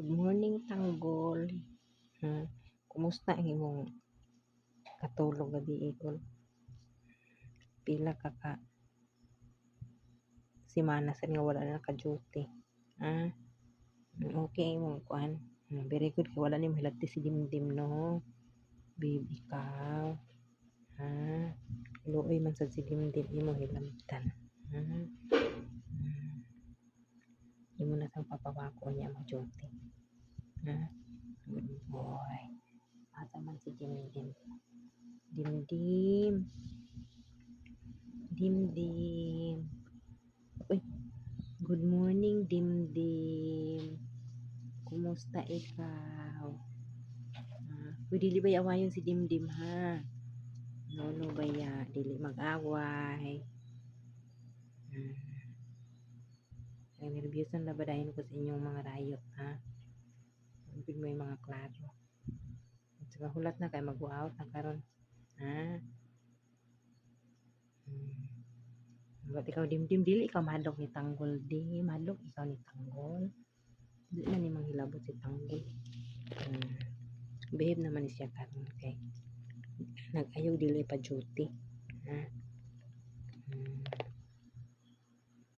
Good morning, Tanggol. Kumusta ang imong katulog gabi ikol? Pila ka semana sad nga wala na naka-duty. Okay imong kuan. Very good kay wala nimo hilabti si Dimdim no. Baby ka. Luoy man sad si Dimdim imo hilabtan. Imo na sang papawako niya mag-duty. Good boy. Asa man si Dimdim. Dimdim. Dimdim. Uy, good morning, Dimdim. Kumusta ikaw? Uy, dili ba awayon si Dimdim, ha? No, baya. Dili mag-away. Ay, nervyusan na ba dahil ko sa inyong mga rayot, ha? Ibig mo yung mga klaro. At saka hulat na kayo mag-out na karon, ha? Ba't ikaw Dimdim, dili ikaw madok ni Tanggol, di madok ikaw ni Tanggol. Dili na ni manghilabot si Tanggol. Behave naman ni siya karon kay nag-ayaw dili pa duty.